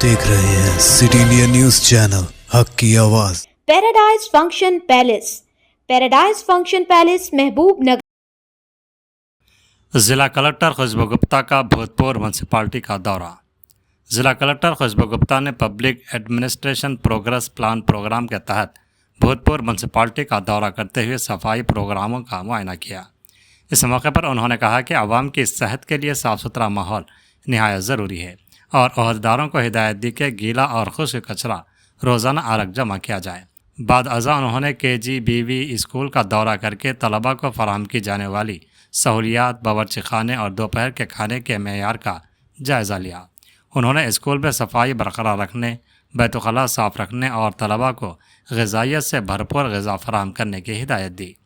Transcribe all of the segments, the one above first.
देख रहे हैं सिटी इंडिया न्यूज चैनल हक की आवाज। Paradise function palace, paradise function palace महबूब नगर। जिला कलेक्टर खुशबू गुप्ता का भूतपूर्व म्यूनसिपालिटी का दौरा। जिला कलेक्टर खुशबू गुप्ता ने public administration progress plan program के तहत भूतपूर्व म्यूनसिपालिटी का दौरा करते हुए सफाई प्रोग्रामों का मुआयना किया। इस मौके पर उन्होंने कहा कि आवाम की सेहत के लिए साफ़ सुथरा माहौल निहायत ज़रूरी है और अहदेदारों को हिदायत दी कि गीला और खुश्क कचरा रोज़ाना अलग जमा किया जाए। बाद अज़ा उन्होंने KGBV स्कूल का दौरा करके तलबा को फराहम की जाने वाली सहूलियात, बावर्ची खाने और दोपहर के खाने के मेयार का जायज़ा लिया। उन्होंने स्कूल में सफाई बरकरार रखने, बैतुखला साफ़ रखने और तलबा को ग़िज़ाइयत से भरपूर ग़िज़ा फराहम करने की हिदायत दी।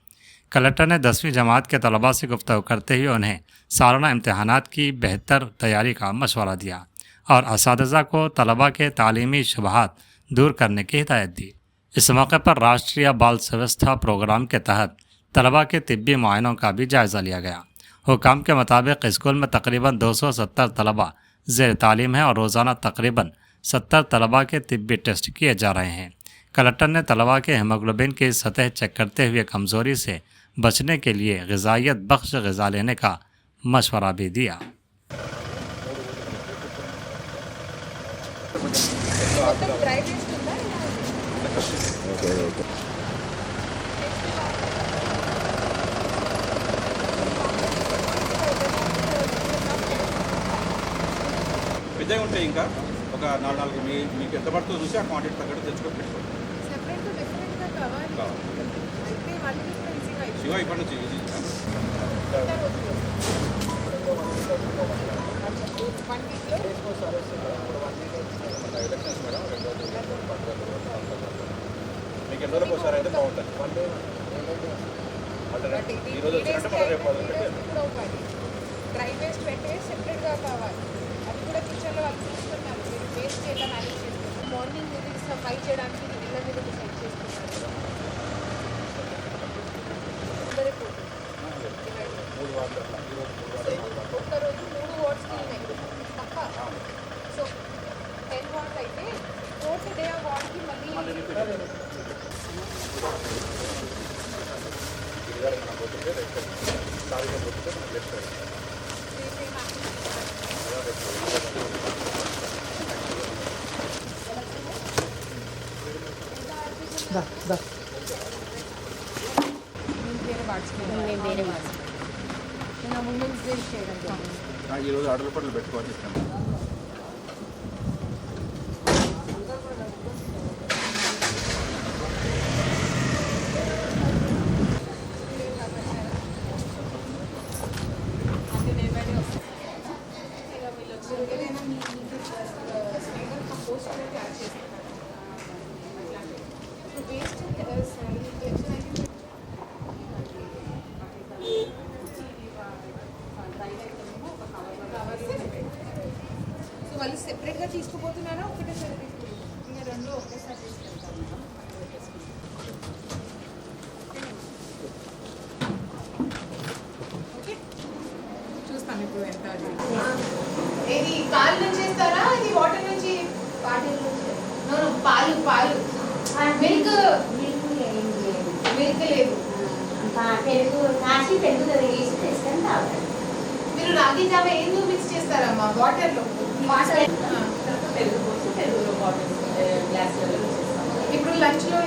कलेक्टर ने 10वीं जमात के तलबा से गुफ्तगू करते हुए उन्हें सालाना इम्तहानात की बेहतर तैयारी का मशवरा दिया और असातिज़ा को तलबा के तालीमी शुबहात दूर करने की हिदायत दी। इस मौके पर राष्ट्रीय बाल स्वास्थ्य प्रोग्राम के तहत तलबा के तिब्बी मुआयनों का भी जायज़ा लिया गया। हुकाम के मुताबिक स्कूल में तकरीबन 270 तलबा ज़ेर तालीम है और रोज़ाना तकरीबन 70 तलबा के तिब्बी टेस्ट किए जा रहे हैं। कलेक्टर ने तलबा के हीमोग्लोबिन की सतह चेक करते हुए कमज़ोरी से बचने के लिए ग़िज़ाइयत बख्श ग़िज़ा लेने का मशवरा भी दिया। పెద్దగా ఉంటాయి ఇంకా ఒక 4 మీకు ఎంత పడుతుందో చూసి ఆ క్వాంటిటీ తగ్గట్టు తెచ్చుకొని పెట్టుకోండి. శివ ఇప్పటి నుంచి ఇది ఎలక్షన్స్ మేడం 2 రోజులు మీకు ఎన్ని రోజులకు ఒకసారి అయితే బాగుంటుంది. అంటే ఈరోజు వచ్చినట్టు మనం రేపు డ్రై వేస్ట్ పెట్టే సెపరేట్గా కావాలి. అది కూడా కిచెన్లో వాళ్ళు చూస్తున్నారు. మీరు వేస్ట్ ఎలా మేనేజ్ చేస్తున్నారు. మార్నింగ్ ఇది సఫాయి చేయడానికి ఇళ్ళ మీద డిసైడ్ చేస్తున్నారు. ఒక్కరోజు 3 వార్డ్స్ ఉన్నాయి పక్క. సో 10 వార్డ్స్ అయితే 4th డే ఆ వార్డ్కి మళ్ళీ వేరే వార్డ్స్ నేను ముందు చేయడం ఈరోజు ఆర్డర్ పట్లు పెట్టుకోవాలి ఇస్తాను. వాళ్ళు సెపరేట్గా తీసుకుపోతున్నారా ఒకటేసారి తీసుకుంటారు? ఇంకా 2 ఒకేసారి తీసుకెళ్తారు. ఓకే చూస్తాను ఇప్పుడు ఎంత. ఇది పాలు నుంచి చేస్తారా? ఇది వాటర్ నుంచి? పాలు మిల్క్ లేదు. పెరుగు కాసి పెరుగు వేసి తెస్తాను తాగుతాను. మీరు రాగి జావ ఎందుకు మిక్స్ చేస్తారమ్మా? వాటర్లో పెరుగు పోసి పెరుగు వాటర్ గ్లాసులలో ఇప్పుడు లంచ్లో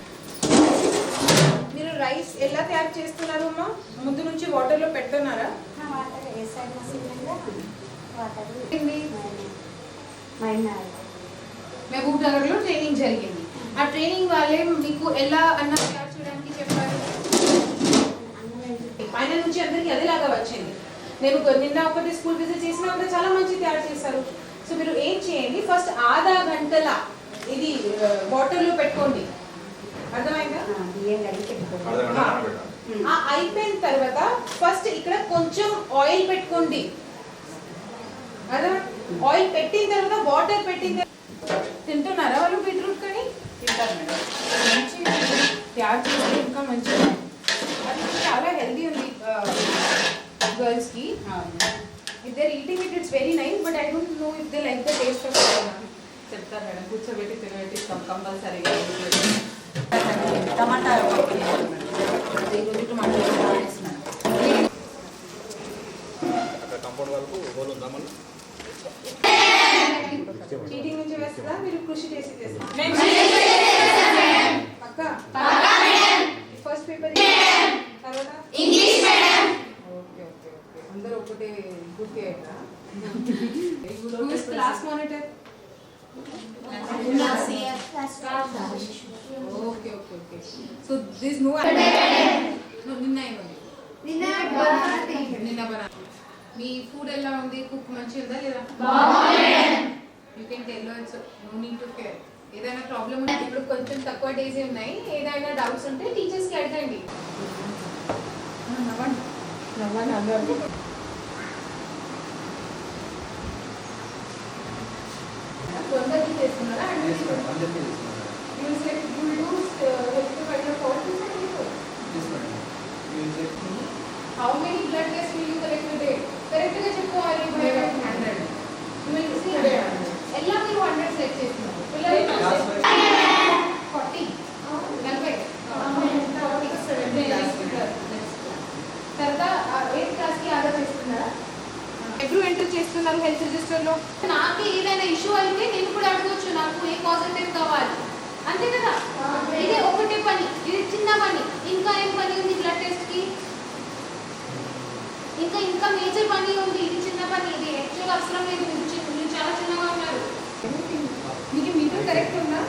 మీరు రైస్ ఎలా తయారు చేస్తున్నారు అమ్మా? ముందు నుంచి వాటర్లో పెడుతున్నారా? వాటర్ వేసాను మసీదులో వాటర్ మహబూబ్ నగర్లో ట్రైనింగ్ జరిగింది. ఆ ట్రైనింగ్ వాళ్ళే మీకు ఎలా అన్నం తయారు చేయడానికి చెప్పారు? పైన నుంచి అందరికీ అదేలాగా వచ్చింది. నేను నిన్న ఒకటి స్కూల్ విజిట్ చేసినా కూడా చాలా మంచి తయారు చేశారు. సో మీరు ఏం చేయండి, ఫస్ట్ ఆధా గంటల ఇది వాటర్లో పెట్టుకోండి. అర్థమైందా? అయిపోయిన తర్వాత ఫస్ట్ ఇక్కడ కొంచెం ఆయిల్ పెట్టుకోండి. అదే ఆయిల్ పెట్టిన తర్వాత వాటర్ పెట్టిన తర్వాత తింటున్నారా వాళ్ళు? బీట్రూట్ కానీ తింటారు మేడం. మంచి తయారు చేస్తే ఇంకా మంచిగా అది చాలా హెల్దీ ఉంది గర్ల్స్కి. If they're eating it, it's very nice, but I don't know if they like the taste of banana. చెప్తాను మేడం, కూర్చోబెట్టి తినబెట్టిస్తాం కంపల్సరీగా. టమాటా ఈరోజు టమాటా వేస్తున్నాను. చీటింగ్ నుంచి వేస్తుందా మీరు కృషి చేసి చేస్తారా? పక్కా ఫస్ట్ పేపర్ తర్వాత ఓకే ఓకే ఓకే అందరూ ఒకటే గుర్తు అయ్యారా? Class monitor okay okay okay so this no నిన్న ఏమండి నిన్న బనా మీ ఫుడ్ ఎలా ఉంది? కుక్ మంచిగా ఉందా లేదా? You can tell it's no need to care. ఏదైనా ప్రాబ్లం ఉంటే ఇప్పుడు కొంచెం తక్కువ డేస్ ఉన్నాయి, ఏదైనా డౌట్స్ ఉంటే టీచర్స్కి అడగండి. నవ్వండి నవ్వండి అందరూ. తొందరగా చేస్తున్నారా? How many blood tests will you collect today? Correct గా చెప్పుకోవాలి. 100. ఎలా మీరు 100 సెట్ చేస్తున్నారు? పిల్లలు 40 40 తర్వాత 8th క్లాస్ కి ఆర్డర్ చేస్తున్నారా? ఎప్పుడు ఎంటర్ చేస్తున్నారు హెల్త్ రిజిస్టర్ లో? నాకు ఏదైనా ఇష్యూ అయితే నేను కూడా అడగొచ్చు, నాకు ఏ పాజిటివ్ కావాలి, అంతే కదా? ఇది ఒకటే పని, ఇది చిన్న పని. ఇంకా ఏం పని ఉంది బ్లడ్ టెస్ట్ కి? ఇంకా మేజర్ పని ఉంది. ఇది చిన్న పని, ఇది యాక్చువల్ అవసరం లేదు. మీరు చాలా చిన్నగా ఉన్నారు. మీకు మీటర్ కరెక్ట్ ఉందా?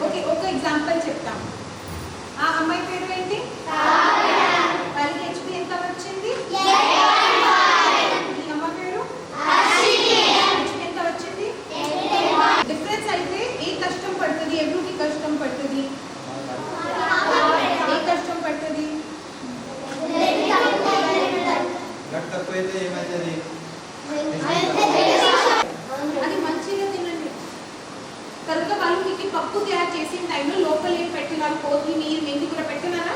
ఓకే ఒక ఎగ్జాంపుల్ చెప్తాం. ఆ అమ్మాయి పేరు ఏంటి? వాళ్ళకి హెచ్పి ఎంత వచ్చింది? ఈ అమ్మ పేరు హెచ్పి ఎంత వచ్చింది? డిఫరెన్స్ అయితే ఏ కష్టం పడుతుంది? ఎవరికి కష్టం పడుతుంది? ఏ కష్టం పడుతుంది? అది మంచిగా తినండి. కనుక వాళ్ళు మీకు పప్పు తయారు చేసిన టైంలో లోపల ఏం పెట్టినారు? కొత్తిమీర మెంతి కూడా పెట్టినారా?